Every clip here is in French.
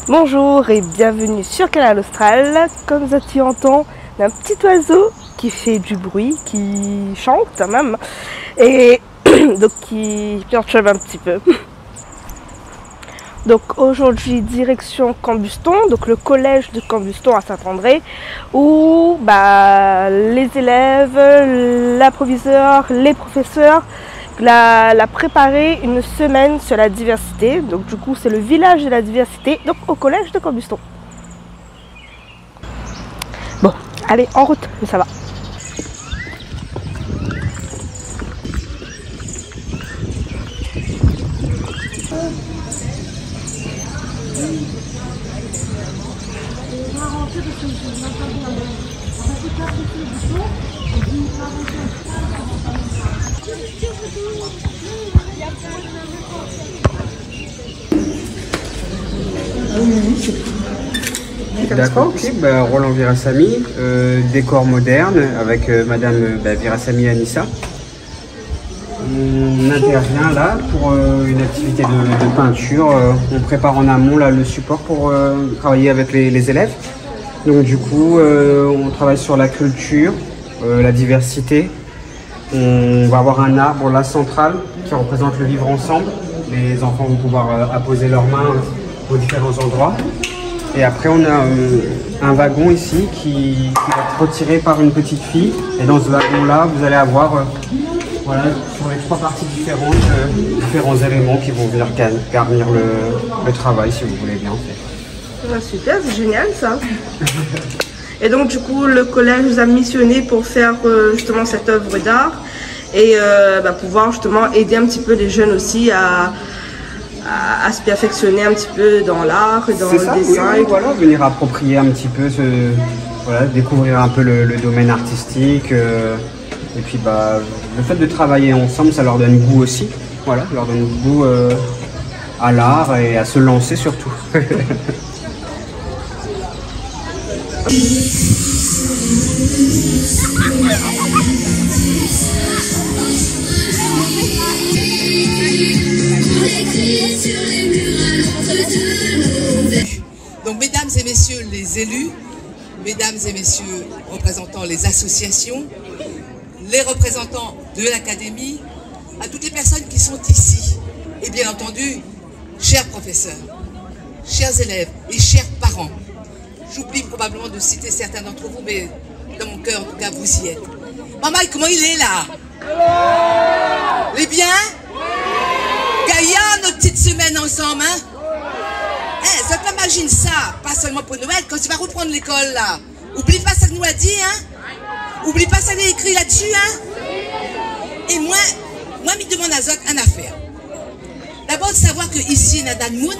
Bonjour et bienvenue sur Canal Austral. Comme ça tu entends, un petit oiseau qui fait du bruit, qui chante même, et donc qui perturbe un petit peu. Donc aujourd'hui direction Cambuston, donc le collège de Cambuston à Saint-André, où les élèves, la proviseure, les professeurs l'a préparé une semaine sur la diversité. Donc du coup c'est le village de la diversité, donc au collège de Cambuston. Bon, allez en route, mais ça va. D'accord, ok. Roland Virasamy, décor moderne avec Madame Virasamy Anissa. On intervient là pour une activité de peinture. On prépare en amont là, le support pour travailler avec les élèves. Donc du coup, on travaille sur la culture, la diversité. On va avoir un arbre là central qui représente le vivre ensemble. Les enfants vont pouvoir apposer leurs mains aux différents endroits. Et après on a un wagon ici qui va être retiré par une petite fille. Et dans ce wagon là, vous allez avoir voilà, sur les trois parties différentes, différents éléments qui vont venir garnir le travail, si vous voulez bien. Super, c'est génial ça. Et donc du coup le collège nous a missionné pour faire justement cette œuvre d'art et pouvoir justement aider un petit peu les jeunes aussi à se perfectionner un petit peu dans l'art, dans le dessin. Oui, voilà, venir approprier un petit peu, voilà, découvrir un peu le domaine artistique. Et puis le fait de travailler ensemble, ça leur donne goût aussi. Voilà, leur donne goût à l'art et à se lancer surtout. Donc mesdames et messieurs les élus, mesdames et messieurs représentant les associations, les représentants de l'académie, à toutes les personnes qui sont ici, et bien entendu, chers professeurs, chers élèves et chers parents. J'oublie probablement de citer certains d'entre vous, mais dans mon cœur, en tout cas, vous y êtes. Maman, comment il est là? Les bien? Gaïa, notre petite semaine ensemble, hein? Ça t'imagine ça, pas seulement pour Noël, quand tu vas reprendre l'école là. Oublie pas ça que nous a dit, hein? Oublie pas ça qu'il a écrit là-dessus, hein? Et moi, me demande à Zok une affaire. D'abord de savoir que ici, Nadane Moon,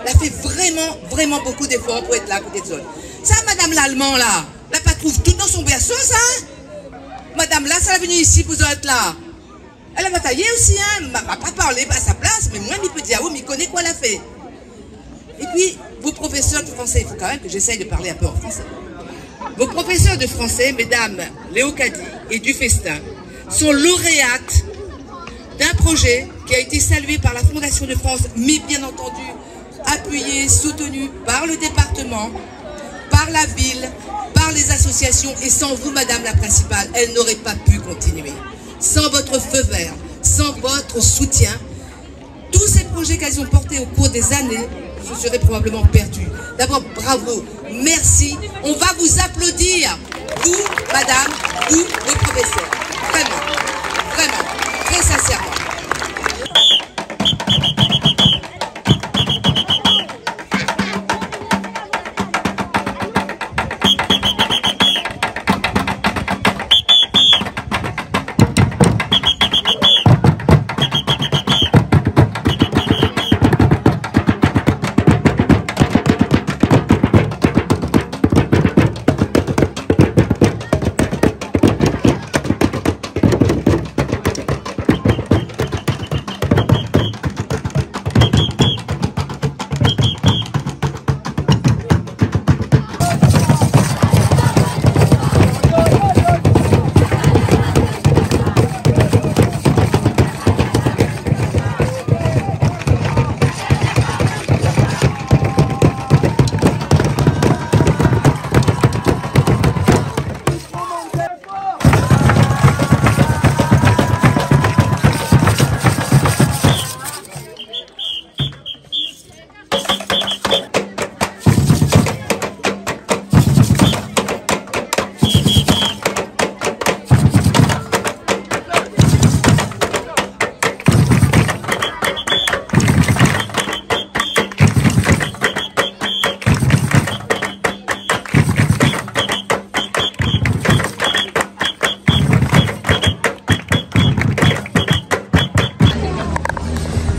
elle a fait vraiment beaucoup d'efforts pour être là à côté de Zok. Ça, madame l'allemand là, elle pas trouvé tout dans son berceau, ça? Madame là, ça est venue ici pour être là. Elle a bataillé aussi, hein? M'a pas parlé à sa place, mais moi, je peux dire, mais connaît quoi elle a fait. Et puis, vos professeurs de français, il faut quand même que j'essaye de parler un peu en français. Vos professeurs de français, mesdames Léo Cady et Dufestin, sont lauréates d'un projet qui a été salué par la Fondation de France, mais bien entendu appuyé, soutenu par le département, par la ville, par les associations. Et sans vous, madame la principale, elle n'aurait pas pu continuer. Sans votre feu vert, sans votre soutien, tous ces projets qu'elles ont portés au cours des années se seraient probablement perdus. D'abord, bravo, merci. On va vous applaudir, vous, madame, vous, les professeurs. Vraiment, très sincèrement.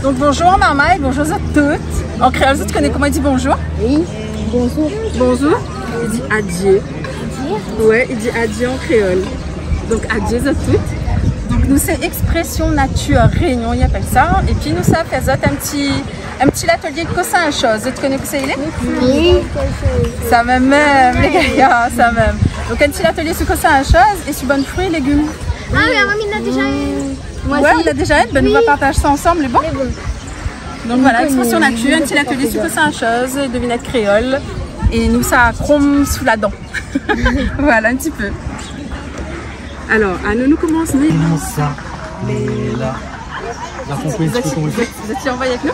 Donc bonjour Marmaille, bonjour à toutes. En créole, tu connais comment il dit bonjour? Oui, bonjour. Bonjour. Il dit adieu. Ouais, il dit adieu en créole. Donc adieu à toutes. Donc nous c'est expression nature réunion, il appelle ça. Et puis nous ça fait un petit atelier de cossin à chose. Tu connais que c'est il est? Oui. Ça même les gars, ça même. Donc un petit atelier sur cossin à chose et sur bonnes fruits et légumes. Ah oui, maman il en a déjà une. Moi Ouais, aussi. on a déjà une. Ben nous on va partager ça ensemble, les bons. Donc voilà, expression nature, un petit atelier sur cossin à chose, devinette créole. Et nous ça chrome sous la dent. Voilà un petit peu. Alors, nous commençons. La compris, tu peux commencer. Vous êtes envoyé avec nous?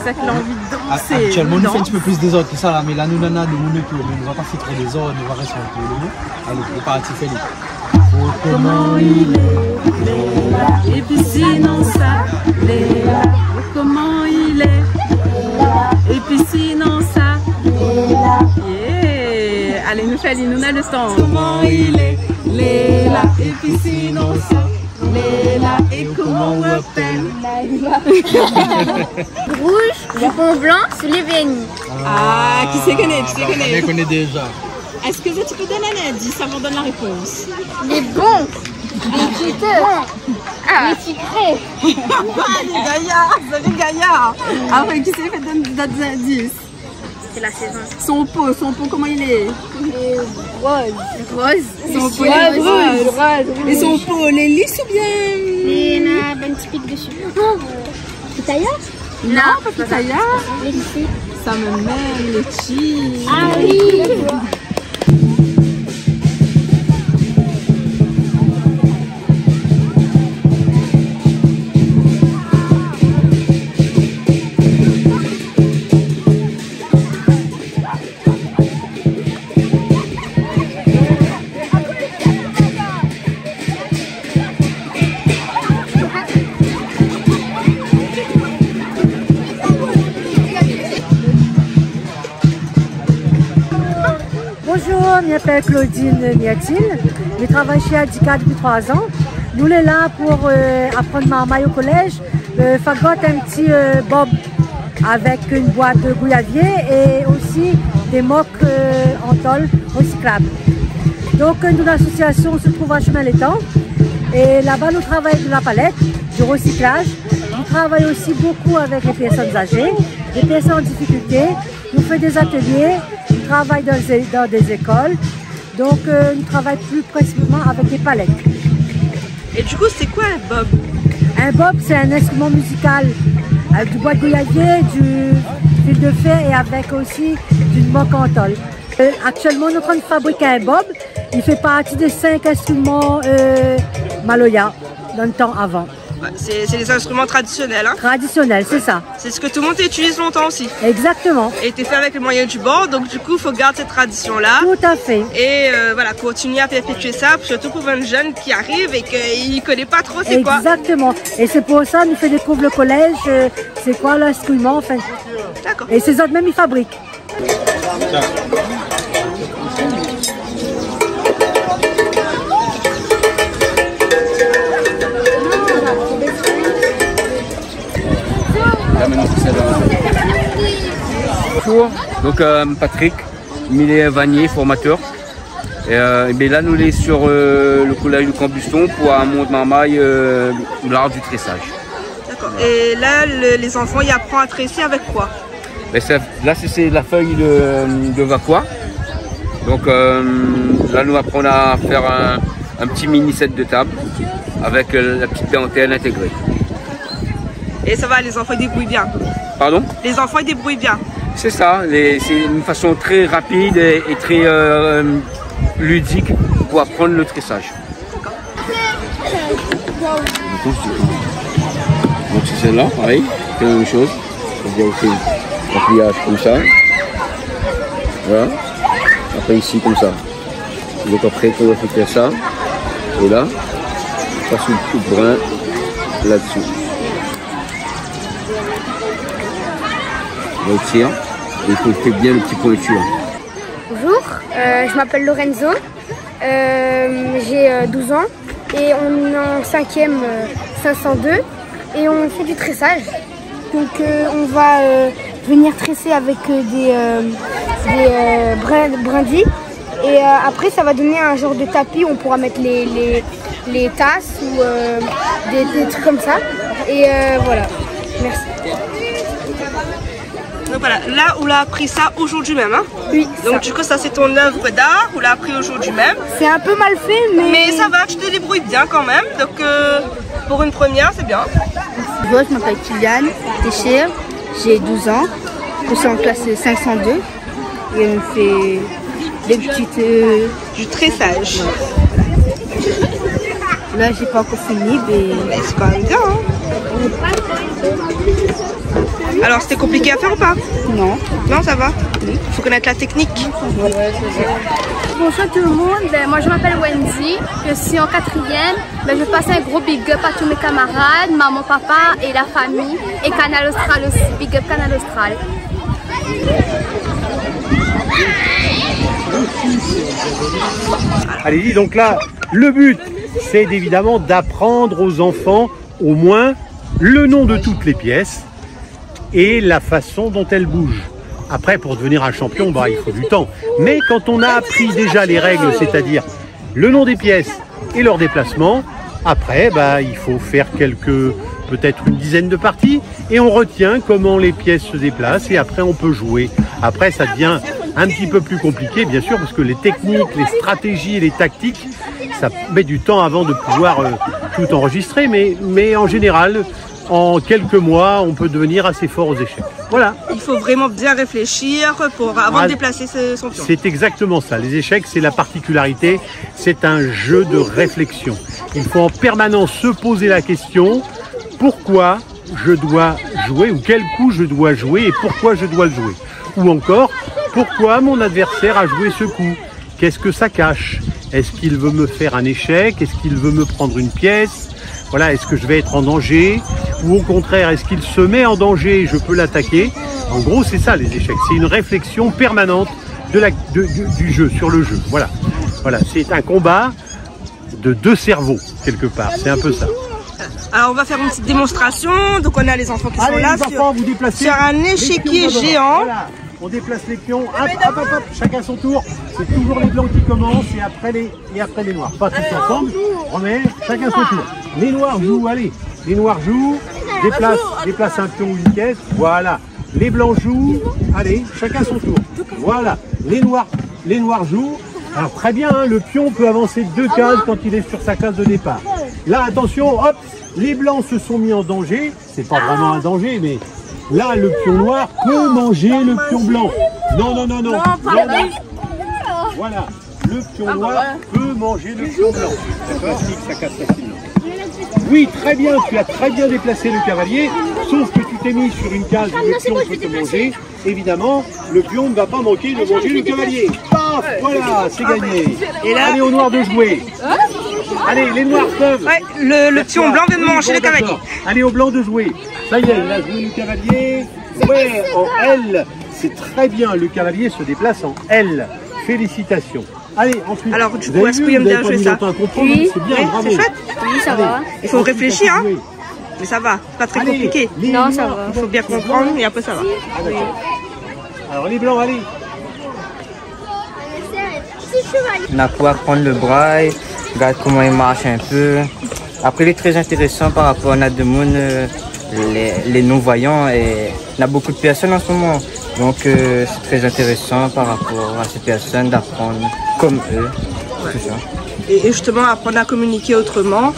C'est que l'envie de danser. Actuellement, nous faisons un petit peu plus des ordres que ça, là, mais là, nous, on a des minutes, mais on ne va pas faire trop des ordres, on va rester un peu le allez, c'est parti, Félix. Oh, comment il est, Et puis sinon ça, Léla, comment il est? Et puis sinon ça, yeah. Allez, nous Fali, nous on a le temps. Comment il est, Léla, et puis sinon ça, Léla, et comment on appelle? Rouge, jupon blanc, soulevé. Ah, qui se connaît, qui se on les connaît. connaît déjà. Est-ce que tu peux donner un indice avant de donner la réponse? Les bons, les cheaters, les sucrés. Les gaillards, vous avez gaillards. Après, qui s'est fait donner d'autres indices? C'est la saison. Son pot, comment il est? Rose. Rose. Son pot, il est rose. Et son pot, les lisses ou bien? Et on a un petit pic dessus. Pitaya? Non, pas pitaya. Les lycées. Ça me mêle, les cheese. Ah oui. Bonjour, je m'appelle Claudine Miatine. Je travaille chez Adika depuis 3 ans. Nous sommes là pour apprendre Marmaille au collège. Fagote un petit bob avec une boîte de gouyavier et aussi des mocs en tôle recyclables. Donc nous, l'association se trouve à Chemin-l'Étang. Et là-bas, nous travaillons de la palette, du recyclage. Nous travaillons aussi beaucoup avec les personnes âgées, les personnes en difficulté. Nous faisons des ateliers. On travaille dans des écoles, donc on travaille plus précisément avec des palettes. Et du coup, c'est quoi un bob? Un bob, c'est un instrument musical avec du bois de gouyavier, du fil de fer et avec aussi d'une moque en tôle. Actuellement, on est en train de fabriquer un bob. Il fait partie des 5 instruments Maloya dans le temps avant. C'est les instruments traditionnels, hein? Traditionnel, c'est ça. C'est ce que tout le monde utilise longtemps aussi. Exactement. Et t'es fait avec les moyens du bord, donc du coup, il faut garder cette tradition-là. Tout à fait. Et voilà, continuer à perpétuer ça, surtout pour un jeune qui arrive et qu'il ne connaît pas trop c'est quoi. Exactement. Et c'est pour ça qu'on nous fait découvrir le collège, c'est quoi l'instrument, enfin. D'accord. Et ces autres même, ils fabriquent. Bonjour, donc Patrick, Millet Vanier, formateur. Et là, nous sommes sur le collège de Cambuston pour un monde Marmaille, l'art du tressage. D'accord. Et là, les enfants, ils apprennent à tresser avec quoi? Là, c'est la feuille de Vaqua. Donc là, nous apprenons à faire un petit mini set de table avec la petite dentelle intégrée. Et ça va, les enfants ils débrouillent bien? Pardon? Les enfants ils débrouillent bien? C'est ça, c'est une façon très rapide et très ludique pour apprendre le tressage. Donc c'est celle-là, pareil, c'est la même chose. C'est-à-dire aussi un pliage comme ça. Voilà. Après ici comme ça. Donc après on va faire ça. Et là, on passe le brin là-dessus. On tire et il faut faire bien le petit pointure. Bonjour, je m'appelle Lorenzo, j'ai 12 ans et on est en 5e 502 et on fait du tressage. Donc on va venir tresser avec des brindilles. Et après ça va donner un genre de tapis où on pourra mettre les tasses ou des trucs comme ça. Et voilà. Merci. Donc voilà, là on l'a appris ça aujourd'hui même. Hein? Oui. Donc du coup ça c'est ton œuvre d'art, on l'a appris aujourd'hui même. C'est un peu mal fait mais ça va, tu te débrouilles bien quand même. Donc pour une première c'est bien. Bonjour, je m'appelle Kylian Téchir, j'ai 12 ans. Je suis en classe 502 et on fait des petites... du tressage. Là j'ai pas encore fini mais c'est quand même bien. Hein? Alors c'était compliqué à faire ou pas? Non. Non, ça va? Oui. Faut connaître la technique. Bonjour tout le monde, moi je m'appelle Wendy, je suis en 4e. Je vais passer un gros big up à tous mes camarades, maman, papa et la famille. Et Canal Austral aussi, big up Canal Austral. Allez-y, donc là, le but, c'est évidemment d'apprendre aux enfants au moins le nom de toutes les pièces et la façon dont elles bougent. Après, pour devenir un champion, il faut du temps. Mais quand on a appris déjà les règles, c'est-à-dire le nom des pièces et leur déplacement, après, il faut faire peut-être une dizaine de parties et on retient comment les pièces se déplacent et après on peut jouer. Après, ça devient un petit peu plus compliqué, bien sûr, parce que les techniques, les stratégies et les tactiques, ça met du temps avant de pouvoir tout enregistrer, mais en général, en quelques mois, on peut devenir assez fort aux échecs. Voilà. Il faut vraiment bien réfléchir avant de déplacer son pion. C'est exactement ça. Les échecs, c'est la particularité. C'est un jeu de réflexion. Il faut en permanence se poser la question pourquoi je dois jouer ou quel coup je dois jouer et pourquoi je dois le jouer. Ou encore, pourquoi mon adversaire a joué ce coup? Qu'est-ce que ça cache? Est-ce qu'il veut me faire un échec? Est-ce qu'il veut me prendre une pièce? Voilà, est-ce que je vais être en danger? Ou au contraire, est-ce qu'il se met en danger et je peux l'attaquer? En gros, c'est ça les échecs. C'est une réflexion permanente du jeu, sur le jeu. Voilà, c'est un combat de deux cerveaux, quelque part. C'est un peu ça. Alors, on va faire une petite démonstration. Donc, on a les enfants qui sont là sur un échiquier géant. Voilà. On déplace les pions, hop, chacun son tour. C'est toujours les blancs qui commencent et après les noirs. Pas tous ensemble, on remet chacun son tour. Les noirs jouent, allez, les noirs jouent, déplace un pion ou une caisse, voilà. Les blancs jouent, allez, chacun son tour. Voilà, les noirs jouent. Alors très bien, hein, le pion peut avancer 2 cases quand il est sur sa case de départ. Là, attention, hop, les blancs se sont mis en danger. C'est pas vraiment un danger, mais... Là, le pion noir peut manger le pion blanc. Non. Voilà, le pion noir peut manger le pion blanc. C'est plastique, ça casse facilement. Oui, très bien, tu as très bien déplacé le cavalier, sauf que tu t'es mis sur une case où le pion peut te manger. Évidemment, le pion ne va pas manquer de manger le cavalier. Paf, voilà, c'est gagné. Et là, allez aux noirs de jouer. Allez, les noirs peuvent. Ouais, le pion blanc vient de manger le cavalier. Allez aux blancs de jouer. Ça y est, il a joué le cavalier. Ouais, en L. C'est très bien, le cavalier se déplace en L. Félicitations. Allez, ensuite. Alors, du coup, est-ce que vous bien jouer ça? Oui, c'est bien, bravo. C'est chouette. Oui, ça va. Il faut réfléchir, hein. Mais ça va, c'est pas très compliqué. Non, ça va. Il faut bien comprendre et après ça va. Alors, les blancs, allez. On a pu apprendre le braille, regarde comment il marche un peu. Après, il est très intéressant par rapport à Nademoun, les non-voyants. Et on a beaucoup de personnes en ce moment. Donc, c'est très intéressant par rapport à ces personnes d'apprendre comme eux. Ouais. Ça. Et justement, apprendre à communiquer autrement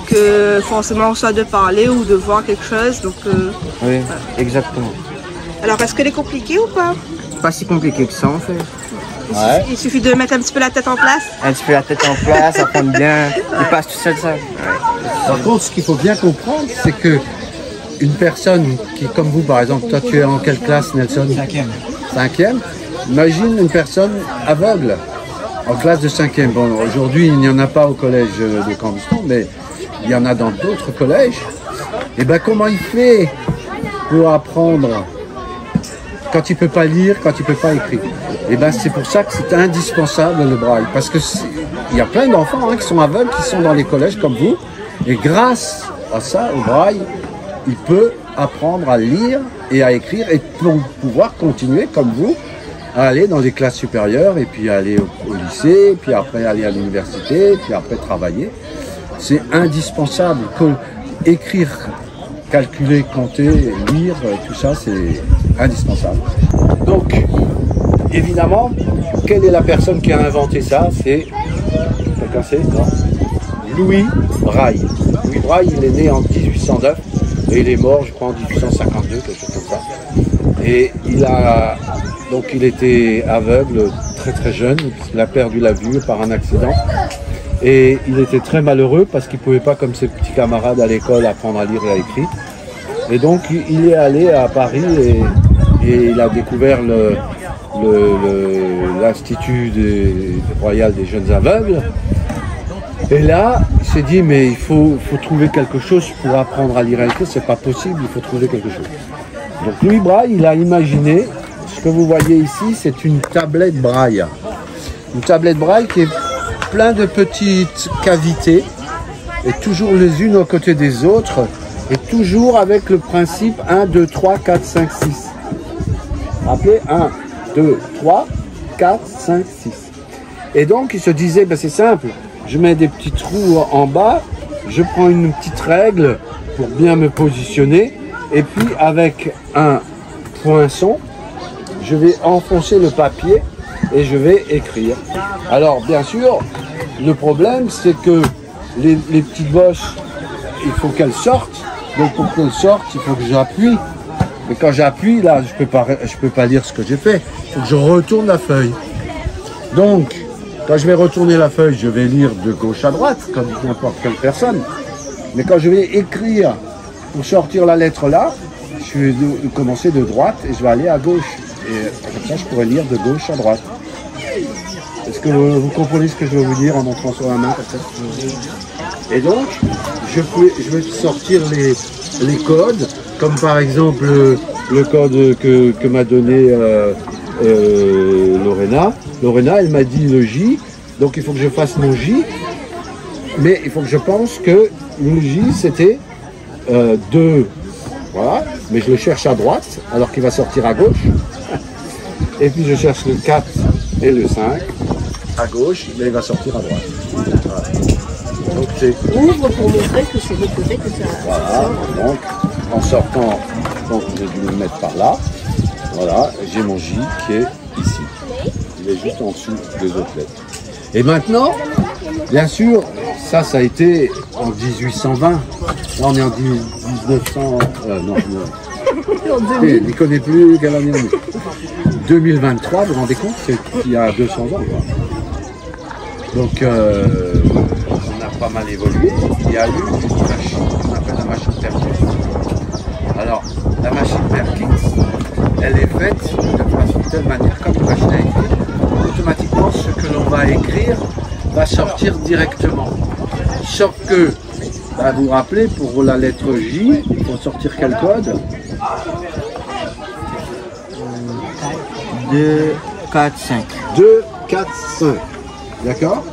que forcément soit de parler ou de voir quelque chose. Donc, oui, exactement. Alors, est-ce qu'elle est compliquée ou pas? Pas si compliqué que ça en fait. Ouais. Il suffit de mettre un petit peu la tête en place. Un petit peu la tête en place, apprendre bien. Il passe tout seul ça. Ouais. Par contre, ce qu'il faut bien comprendre, c'est que une personne qui, comme vous par exemple, toi tu es en quelle classe, Nelson? 5e. 5e. Imagine une personne aveugle en classe de 5e. Bon, aujourd'hui il n'y en a pas au collège de Cambuston, mais il y en a dans d'autres collèges. Et ben comment il fait pour apprendre quand il ne peut pas lire, quand il ne peut pas écrire? Et ben c'est pour ça que c'est indispensable le braille, parce que il y a plein d'enfants qui sont aveugles, qui sont dans les collèges comme vous, et grâce à ça, au braille, il peut apprendre à lire et à écrire et pour pouvoir continuer comme vous à aller dans les classes supérieures et puis aller au lycée, puis après aller à l'université, puis après travailler. C'est indispensable. Écrire, calculer, compter, lire, tout ça c'est indispensable. Donc évidemment, quelle est la personne qui a inventé ça? C'est quelqu'un sait, non? Louis Braille. Louis Braille, il est né en 1809 et il est mort, je crois, en 1852, quelque chose comme ça. Et il était aveugle très très jeune, puisqu'il a perdu la vue par un accident. Et il était très malheureux parce qu'il ne pouvait pas, comme ses petits camarades à l'école, apprendre à lire et à écrire. Et donc il est allé à Paris et il a découvert l'Institut royal des jeunes aveugles. Et là, il s'est dit, mais il faut trouver quelque chose pour apprendre à lire et à écrire, c'est pas possible, il faut trouver quelque chose. Donc Louis Braille, il a imaginé, ce que vous voyez ici, c'est une tablette Braille. Une tablette Braille qui est plein de petites cavités, et toujours les unes aux côtés des autres, et toujours avec le principe 1, 2, 3, 4, 5, 6. Rappelez, 1, 2, 3, 4, 5, 6. Et donc il se disait, ben, c'est simple, je mets des petits trous en bas, je prends une petite règle pour bien me positionner, et puis avec un poinçon, je vais enfoncer le papier et je vais écrire. Alors bien sûr, le problème c'est que les petites bosses, il faut qu'elles sortent, donc pour qu'elles sortent, il faut que j'appuie. Mais quand j'appuie, là, je peux pas lire ce que j'ai fait, il faut que je retourne la feuille. Donc, quand je vais retourner la feuille, je vais lire de gauche à droite, comme n'importe quelle personne. Mais quand je vais écrire pour sortir la lettre là, je vais commencer de droite et je vais aller à gauche. Et comme ça, je pourrais lire de gauche à droite. Est-ce que vous comprenez ce que je veux vous dire en montrant sur la main comme ça? Et donc, je vais sortir les codes, comme par exemple le code que m'a donné Lorena. Lorena, elle m'a dit le J, donc il faut que je fasse mon J, mais il faut que je pense que le J c'était 2, voilà, mais je le cherche à droite, alors qu'il va sortir à gauche, et puis je cherche le 4 et le 5 à gauche, mais il va sortir à droite. Voilà. Donc c'est ouvre pour montrer que c'est l'autre côté que ça. Voilà, donc en sortant, donc je vais le mettre par là, voilà, j'ai mon J qui est ici. Il est juste en dessous des autres lettres. Et maintenant, bien sûr, ça a été en 1820. Là, on est en 1900. Non. Il ne connaît plus quelle année on est. 2023, vous vous rendez compte, c'est il y a 200 ans. Quoi. Donc, on a pas mal évolué. Il y a eu une machine qu'on appelle la machine Perkins. Alors, la machine Perkins, elle est faite de telle manière, comme une machine à écrire, automatiquement ce que l'on va écrire va sortir directement. Sauf que, bah, vous vous rappelez, pour la lettre J, il faut sortir quel code? 2, 4, 5. 2, 4, 5. D'accord?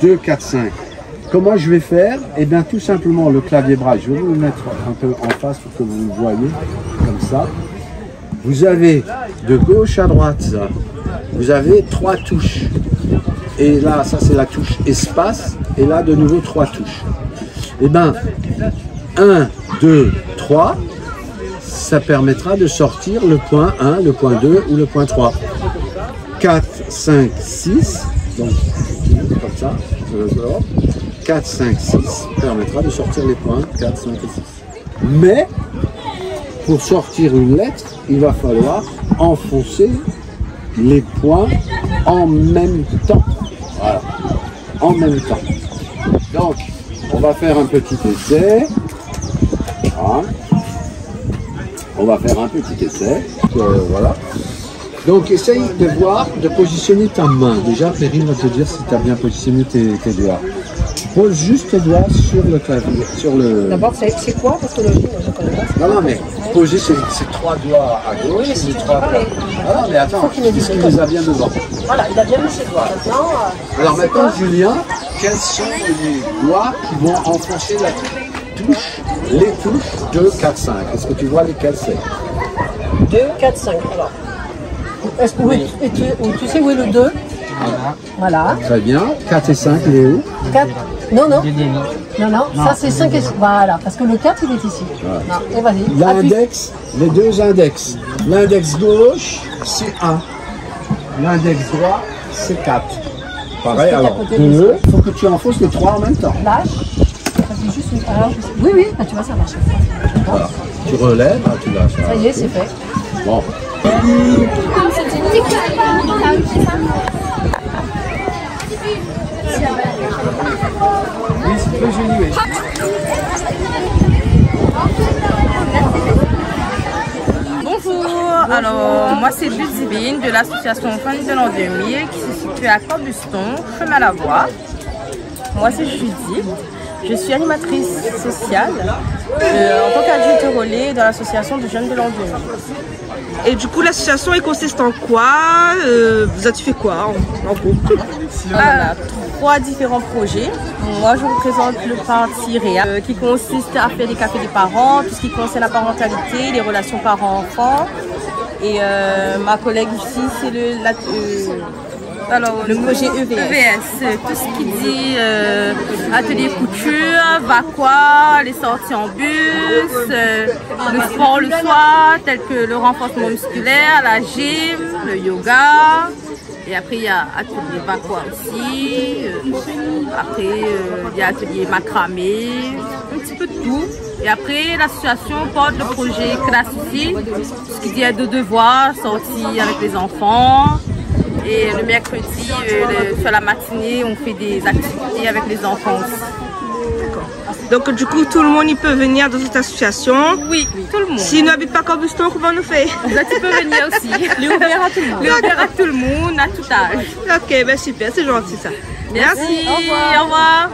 2, 4, 5. Comment je vais faire? Eh bien, tout simplement, le clavier Braille, je vais vous le mettre un peu en face pour que vous le voyez, comme ça. Vous avez de gauche à droite, ça. Vous avez 3 touches. Et là, ça c'est la touche espace. Et là, de nouveau, 3 touches. Eh bien, 1, 2, 3, ça permettra de sortir le point 1, le point 2 ou le point 3. 4, 5, 6, donc comme ça. 4, 5, 6 permettra de sortir les points 4, 5 et 6. Mais, pour sortir une lettre, il va falloir enfoncer les points en même temps. Voilà, en même temps. Donc, on va faire un petit essai. Voilà. On va faire un petit essai. Voilà. Donc, essaye de voir, de positionner ta main. Déjà, Perrine va te dire si tu as bien positionné tes doigts. Pose juste tes doigts sur le clavier, sur le... D'abord, c'est quoi? Parce que le jeu, je ne connais pas. Non, mais poser ces 3 doigts à gauche, oui, les 3 doigts. Ah non, mais attends, est-ce qu'il les a bien devant? Voilà, il a bien mis ses doigts. Maintenant, alors maintenant, Julien, quels sont les doigts qui vont enfoncer la tête? les touches 2, 4, 5. Est-ce que tu vois lesquelles c'est? 2, 4, 5. Alors, est-ce que oui. tu sais où est le 2? Voilà. Très bien. 4 et 5, il est où? 4. Non, non. Non, ça c'est 5 et 6. Voilà, parce que le 4 il est ici. Voilà. Non, et vas-y. L'index, les deux index. L'index gauche, c'est 1. L'index droit, c'est 4. Pareil, alors 2, il faut que tu enfonces les 3 en même temps. Lâche. Vas-y, juste une. Alors, oui, bah, tu vois, ça marche. Voilà. Tu relèves, tu lâches. Ça y est, c'est fait. Bon. Oui, c'est très joli, oui. Bonjour, alors moi c'est Budzibine de l'association Famille de l'an 2000 qui se situe à Corbuston, chemin la voie. Moi c'est Judith, je suis animatrice sociale en tant qu'adulte relais dans l'association de jeunes de l'an 2000. Et du coup, l'association, elle consiste en quoi? Vous avez fait quoi en gros? On a 3 différents projets. Moi, je représente le parti REA qui consiste à faire des cafés des parents, tout ce qui concerne la parentalité, les relations parents-enfants. Et ma collègue ici, c'est le projet EVS. Tout ce qui dit atelier couture, vacua, les sorties en bus, le sport le soir, tel que le renforcement musculaire, la gym, le yoga. Et après, il y a atelier vacua aussi. Après, il y a atelier macramé, un petit peu de tout. Et après, l'association porte le projet classe ici, ce qui dit aide de devoir, sortie avec les enfants. Et le mercredi, sur la matinée, on fait des activités avec les enfants aussi. D'accord. Donc du coup, tout le monde il peut venir dans cette association? Oui, tout le monde. S'il n'habite pas Corbuston, comment on fait? Là, tu peux venir aussi. Il est ouvert à tout le monde. Il est ouvert à tout le monde, à tout âge. Ok, ben super, c'est gentil ça. Merci, au revoir.